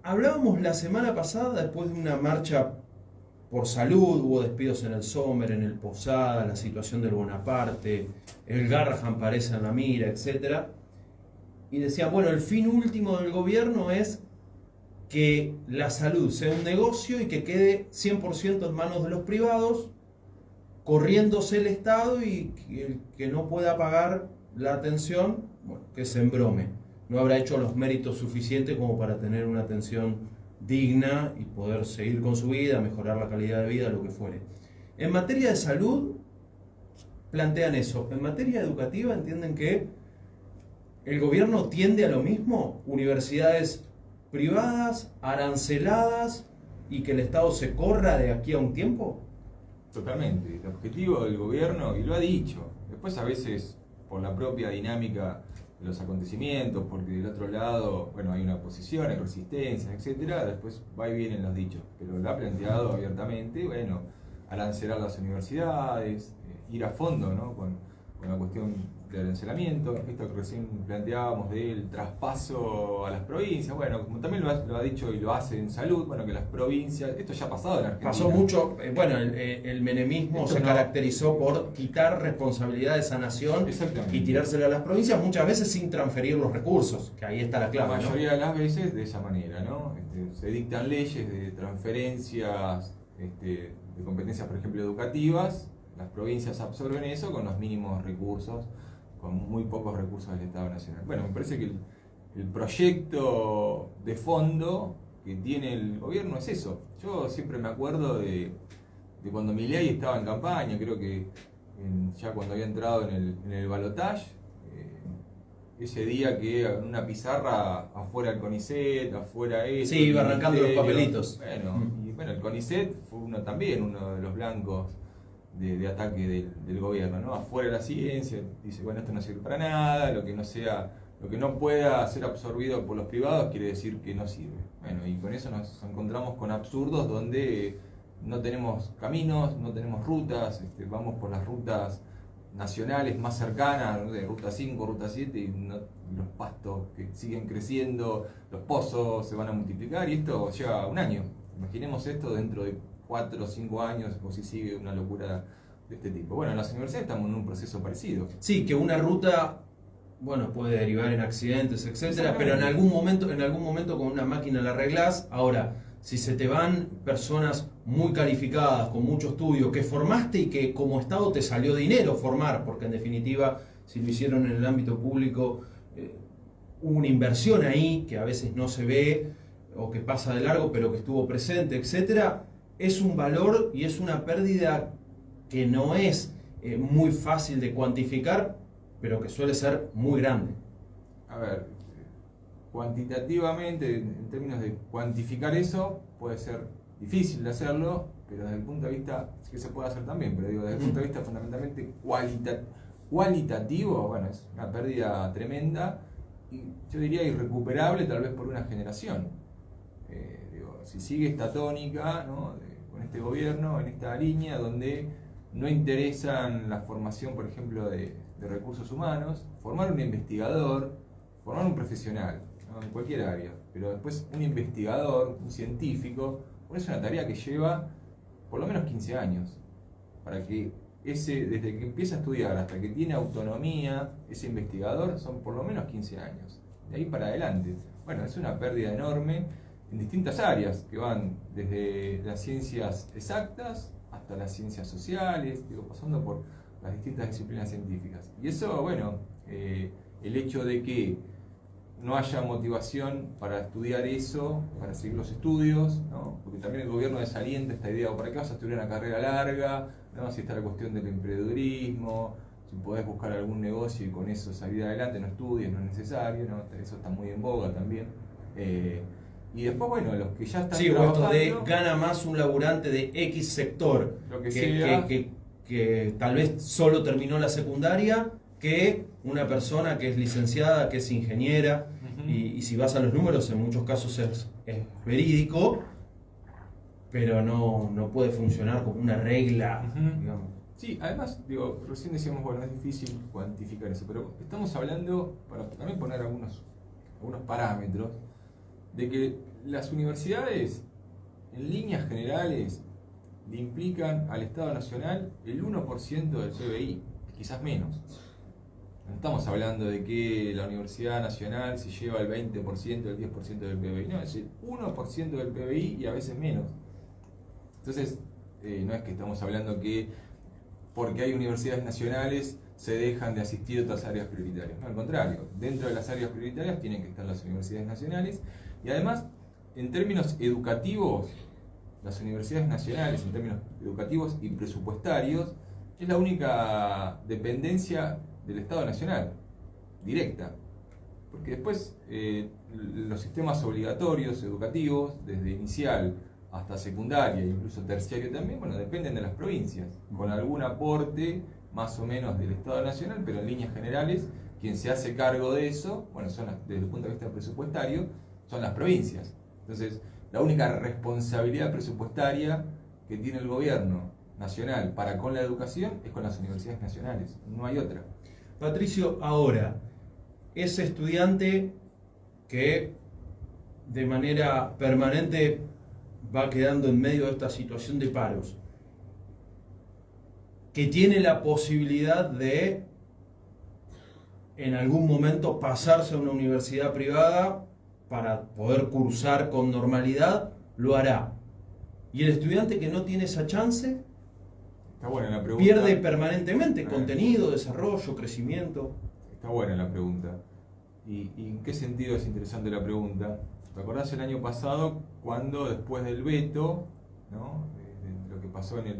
Hablábamos la semana pasada, después de una marcha por salud, hubo despidos en el Sommer, en el Posada, la situación del Bonaparte, el Garrahan parece en la mira, etc. Y decían, bueno, el fin último del gobierno es que la salud sea un negocio y que quede 100% en manos de los privados, corriéndose el Estado, y el que no pueda pagar la atención, bueno, que se embrome. No habrá hecho los méritos suficientes como para tener una atención digna y poder seguir con su vida, mejorar la calidad de vida, lo que fuere. En materia de salud, plantean eso. En materia educativa, entienden que el gobierno tiende a lo mismo, universidades privadas, aranceladas, y que el Estado se corra de aquí a un tiempo. Totalmente. El objetivo del gobierno, y lo ha dicho, después a veces por la propia dinámica de los acontecimientos, porque del otro lado, bueno, hay una oposición, hay resistencia, etcétera, después va y vienen los dichos, pero lo ha planteado abiertamente, bueno, arancelar las universidades, ir a fondo, ¿no? con la cuestión del arancelamiento, esto que recién planteábamos del traspaso a las provincias, bueno, como también lo ha dicho y lo hace en salud, bueno, que las provincias, esto ya ha pasado en Argentina. Pasó mucho, bueno, el menemismo se caracterizó por quitar responsabilidades a nación y tirársela a las provincias, muchas veces sin transferir los recursos, que ahí está la clave. La mayoría de las veces de esa manera, ¿no? Se dictan leyes de transferencias de competencias, por ejemplo, educativas. Las provincias absorben eso con los mínimos recursos, con muy pocos recursos del Estado Nacional. Bueno, me parece que el proyecto de fondo que tiene el gobierno es eso. Yo siempre me acuerdo de cuando Milei estaba en campaña, creo que ya cuando había entrado en el balotaje, ese día que en una pizarra afuera el CONICET, afuera eso. Sí, iba arrancando los papelitos. Bueno, el CONICET fue uno de los blancos de ataque del gobierno, ¿no? Afuera la ciencia, dice, bueno, esto no sirve para nada, lo que no pueda ser absorbido por los privados quiere decir que no sirve. Bueno, y con eso nos encontramos con absurdos donde no tenemos caminos, no tenemos rutas, vamos por las rutas nacionales más cercanas, ¿no? De ruta 5, ruta 7, y los pastos que siguen creciendo, los pozos se van a multiplicar, y esto lleva un año. Imaginemos esto dentro de 4 o 5 años, o si sigue una locura de este tipo. Bueno, en las universidades estamos en un proceso parecido. Sí, que una ruta, bueno, puede derivar en accidentes, etcétera, pero en algún momento con una máquina la arreglás. Ahora, si se te van personas muy calificadas, con mucho estudio, que formaste y que como Estado te salió dinero formar, porque en definitiva, si lo hicieron en el ámbito público, hubo una inversión ahí que a veces no se ve o que pasa de largo, pero que estuvo presente, etcétera, es un valor y es una pérdida que no es muy fácil de cuantificar, pero que suele ser muy grande. A ver, cuantitativamente, en términos de cuantificar eso, puede ser difícil de hacerlo, pero desde el punto de vista, es que se puede hacer también, pero digo, desde el punto de vista fundamentalmente cualitativo, bueno, es una pérdida tremenda, y yo diría irrecuperable tal vez por una generación. Si sigue esta tónica, ¿no? Con este gobierno, en esta línea donde no interesan la formación, por ejemplo, de recursos humanos, formar un investigador, formar un profesional, ¿no? En cualquier área, pero después un investigador, un científico, es una tarea que lleva por lo menos 15 años, para que desde que empieza a estudiar hasta que tiene autonomía, ese investigador son por lo menos 15 años, de ahí para adelante. Bueno, es una pérdida enorme en distintas áreas, que van desde las ciencias exactas hasta las ciencias sociales, pasando por las distintas disciplinas científicas. Y eso, bueno, el hecho de que no haya motivación para estudiar eso, para seguir los estudios, ¿no? Porque también el gobierno desalienta esta idea, ¿para qué vas a estudiar una carrera larga? ¿No? Si está la cuestión del emprendedurismo, si podés buscar algún negocio y con eso salir adelante, no estudies, no es necesario, ¿no? Eso está muy en boga también. Y después, bueno, los que ya están trabajando, esto de gana más un laburante de X sector, lo que tal vez solo terminó la secundaria, que una persona que es licenciada, que es ingeniera, y si vas a los números, en muchos casos es verídico, pero no puede funcionar como una regla, digamos. Sí, además, recién decíamos, bueno, es difícil cuantificar eso, pero estamos hablando, para también poner algunos parámetros, de que las universidades, en líneas generales, le implican al Estado Nacional el 1% del PBI, quizás menos. No estamos hablando de que la Universidad Nacional se lleva el 20%, el 10% del PBI, no, es el 1% del PBI y a veces menos. Entonces, no es que estamos hablando que porque hay universidades nacionales se dejan de asistir a otras áreas prioritarias. No, al contrario, dentro de las áreas prioritarias tienen que estar las universidades nacionales y además, en términos educativos, las universidades nacionales, en términos educativos y presupuestarios, es la única dependencia del Estado Nacional, directa. Porque después los sistemas obligatorios educativos, desde inicial hasta secundaria e incluso terciario también, bueno, dependen de las provincias, con algún aporte más o menos del Estado Nacional, pero en líneas generales, quien se hace cargo de eso, bueno, desde el punto de vista presupuestario, son las provincias. Entonces, la única responsabilidad presupuestaria que tiene el gobierno nacional para con la educación es con las universidades nacionales, no hay otra. Patricio, ahora, ese estudiante que de manera permanente va quedando en medio de esta situación de paros, que tiene la posibilidad de en algún momento pasarse a una universidad privada para poder cursar con normalidad, lo hará. Y el estudiante que no tiene esa chance, está buena la pregunta, pierde permanentemente contenido, desarrollo, crecimiento. Está buena la pregunta. ¿Y en qué sentido es interesante la pregunta? ¿Te acordás el año pasado cuando después del veto, ¿no? Lo que pasó de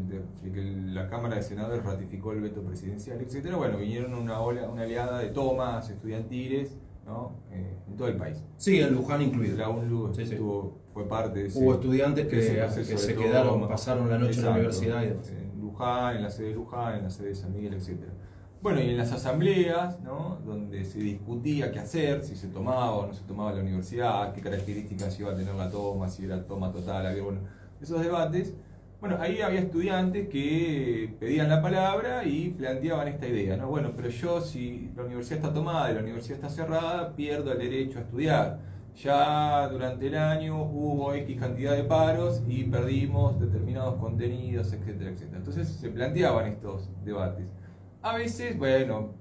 que la Cámara de Senadores ratificó el veto presidencial, etcétera? Bueno, vinieron una oleada de tomas estudiantiles, ¿no? En todo el país. Sí, en Luján incluido. La UNLU fue parte de ese. Hubo estudiantes que se quedaron, pasaron la noche en la universidad y demás. En Luján, en la sede de Luján, en la sede de San Miguel, etcétera. Bueno, y en las asambleas, ¿no? Donde se discutía qué hacer, si se tomaba o no se tomaba la universidad, qué características iba a tener la toma, si era toma total, había, bueno, esos debates. Bueno, ahí había estudiantes que pedían la palabra y planteaban esta idea, ¿no? Bueno, pero yo, si la universidad está tomada y la universidad está cerrada, pierdo el derecho a estudiar. Ya durante el año hubo X cantidad de paros y perdimos determinados contenidos, etcétera, etcétera. Entonces se planteaban estos debates. A veces, bueno,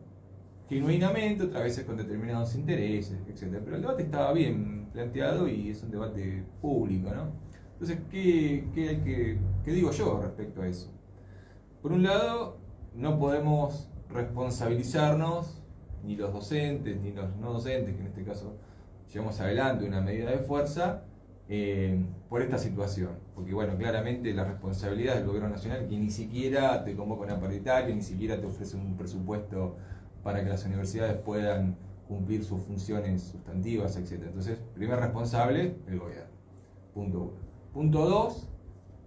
genuinamente, otras veces con determinados intereses, etc. Pero el debate estaba bien planteado y es un debate público, ¿no? Entonces, ¿qué digo yo respecto a eso? Por un lado, no podemos responsabilizarnos, ni los docentes, ni los no docentes, que en este caso llevamos adelante una medida de fuerza, por esta situación. Porque, bueno, claramente la responsabilidad del gobierno nacional, que ni siquiera te convoca una paritaria, ni siquiera te ofrece un presupuesto para que las universidades puedan cumplir sus funciones sustantivas, etc. Entonces, primer responsable, el gobierno. Punto 1. Punto 2,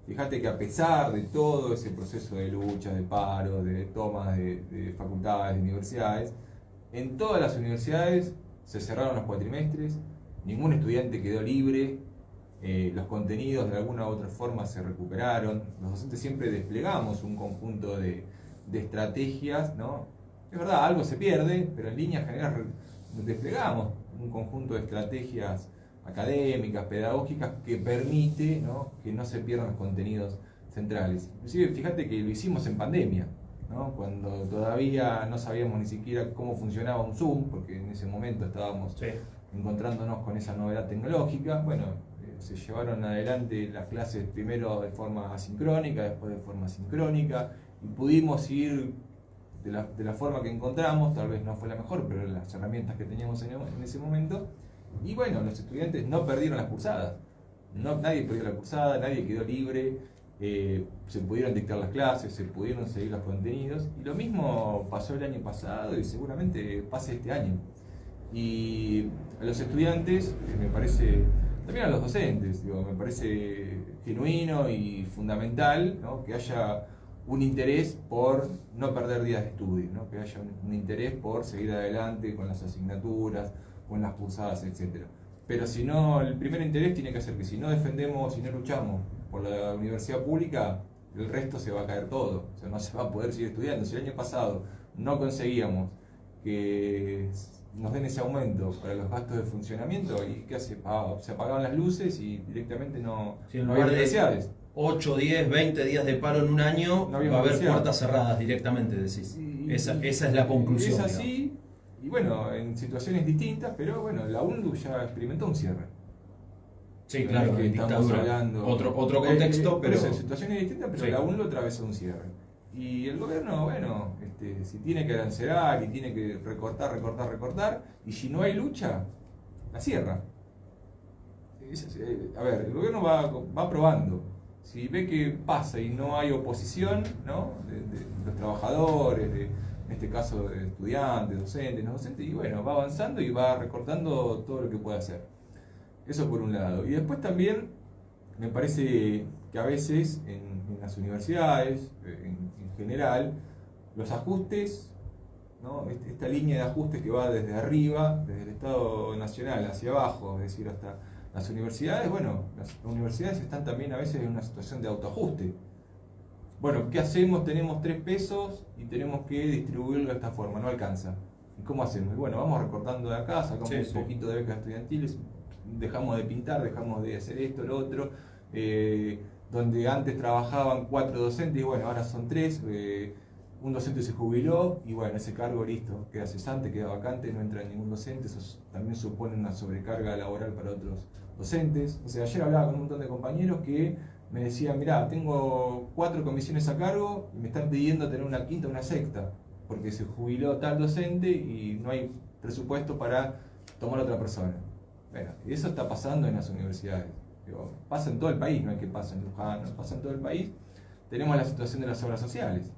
fíjate que a pesar de todo ese proceso de lucha, de paro, de tomas de facultades, de universidades, en todas las universidades se cerraron los cuatrimestres, ningún estudiante quedó libre, los contenidos de alguna u otra forma se recuperaron, los docentes siempre desplegamos un conjunto de estrategias, ¿no? Es verdad, algo se pierde, pero en líneas generales desplegamos un conjunto de estrategias académicas, pedagógicas, que permite, ¿no? Que no se pierdan los contenidos centrales. Inclusive, fíjate que lo hicimos en pandemia, ¿no? Cuando todavía no sabíamos ni siquiera cómo funcionaba un Zoom, porque en ese momento estábamos encontrándonos con esa novedad tecnológica. Bueno, se llevaron adelante las clases primero de forma asincrónica, después de forma sincrónica, y pudimos ir de la forma que encontramos. Tal vez no fue la mejor, pero las herramientas que teníamos en ese momento. Y bueno, los estudiantes no perdieron las cursadas, nadie perdió la cursada, nadie quedó libre, se pudieron dictar las clases, se pudieron seguir los contenidos, y lo mismo pasó el año pasado y seguramente pase este año. Y a los estudiantes, me parece, también a los docentes, me parece genuino y fundamental, ¿no? Que haya un interés por no perder días de estudio, ¿no? Que haya un interés por seguir adelante con las asignaturas, con las cursadas, etc. Pero si no, el primer interés tiene que ser que si no defendemos, si no luchamos por la universidad pública, el resto se va a caer todo, o sea, no se va a poder seguir estudiando. Si el año pasado no conseguíamos que nos den ese aumento para los gastos de funcionamiento, ¿y qué hace? Se apagaban las luces y directamente no, Sí, en no había lugar de universidades. 8, 10, 20 días de paro en un año, No había va a haber universidad. puertas cerradas directamente, decís. Y- Esa es la conclusión. Es así, y bueno, en situaciones distintas, pero bueno, la UNLU ya experimentó un cierre. Sí, No claro, es que en estamos dictadura. hablando- Otro contexto, por pero... eso, en situaciones distintas, pero Sí. la UNLU atravesó un cierre. Y el gobierno, bueno, si tiene que arancelar y tiene que recortar, y si no hay lucha, la cierra. A ver, el gobierno va probando. Si ve que pasa y no hay oposición, ¿no? de los trabajadores, en este caso de estudiantes, docentes, no docentes, y bueno, va avanzando y va recortando todo lo que puede hacer. Eso por un lado. Y después también me parece que a veces en las universidades, en general, los ajustes, ¿no? Esta línea de ajustes que va desde arriba, desde el Estado Nacional hacia abajo, es decir, hasta las universidades, bueno, las universidades están también a veces en una situación de autoajuste. Bueno, ¿qué hacemos? Tenemos 3 pesos y tenemos que distribuirlo de esta forma, no alcanza. ¿Y cómo hacemos? Y bueno, vamos recortando de acá, sacamos Sí, un sí. poquito de becas estudiantiles, dejamos de pintar, dejamos de hacer esto, lo otro. Donde antes trabajaban 4 docentes, y bueno, ahora son 3. Un docente se jubiló y bueno, ese cargo listo, queda cesante, queda vacante, no entra ningún docente, eso también supone una sobrecarga laboral para otros docentes. O sea, ayer hablaba con un montón de compañeros que me decían, mirá, tengo 4 comisiones a cargo y me están pidiendo tener una quinta, una sexta, porque se jubiló tal docente y no hay presupuesto para tomar a otra persona. Bueno, eso está pasando en las universidades. Digo, pasa en todo el país, no es que pasa en Luján, no, pasa en todo el país. Tenemos la situación de las obras sociales.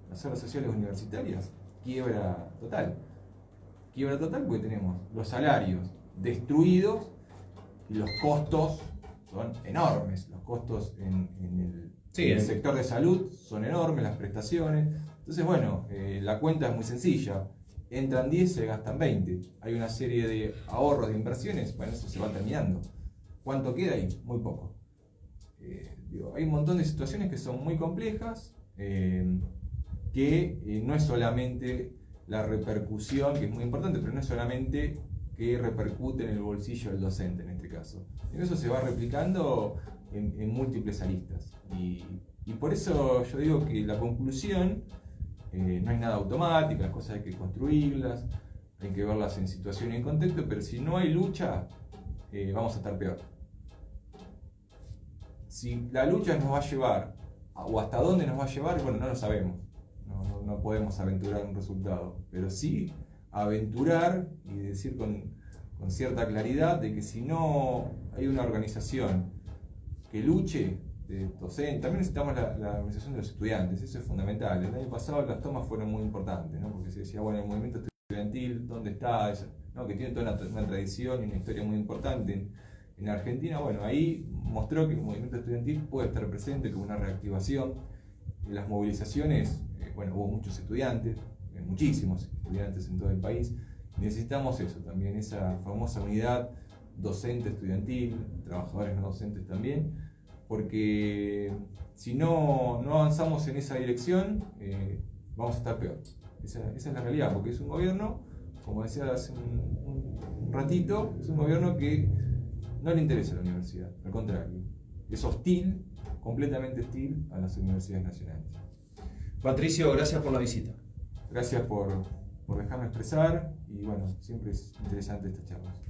Las obras sociales universitarias, quiebra total. Quiebra total porque tenemos los salarios destruidos y los costos son enormes. Los costos en el sector de salud son enormes, las prestaciones. Entonces, bueno, la cuenta es muy sencilla. Entran 10, se gastan 20. Hay una serie de ahorros de inversiones, bueno, eso se va terminando. ¿Cuánto queda ahí? Muy poco. Hay un montón de situaciones que son muy complejas, que no es solamente la repercusión, que es muy importante, pero no es solamente que repercute en el bolsillo del docente en este caso. En eso se va replicando en múltiples aristas. Y por eso yo digo que la conclusión no es nada automática, las cosas hay que construirlas, hay que verlas en situación y en contexto, pero si no hay lucha, vamos a estar peor. Si la lucha nos va a llevar, o hasta dónde nos va a llevar, bueno, no lo sabemos. No podemos aventurar un resultado, pero sí aventurar y decir con cierta claridad de que si no hay una organización que luche de docentes, también necesitamos la organización de los estudiantes, eso es fundamental. El año pasado las tomas fueron muy importantes, ¿no? Porque se decía, bueno, el movimiento estudiantil, ¿dónde está? ¿No? Que tiene toda una tradición y una historia muy importante en Argentina. Bueno, ahí mostró que el movimiento estudiantil puede estar presente con una reactivación. En las movilizaciones, bueno, hubo muchos estudiantes, muchísimos estudiantes en todo el país. Necesitamos eso también, esa famosa unidad docente-estudiantil, trabajadores no docentes también, porque si no avanzamos en esa dirección, vamos a estar peor. Esa es la realidad, porque es un gobierno, como decía hace un ratito, es un gobierno que no le interesa la universidad, al contrario, es hostil, completamente hostil a las universidades nacionales. Patricio, gracias por la visita. Gracias por dejarme expresar y bueno, siempre es interesante estas charlas.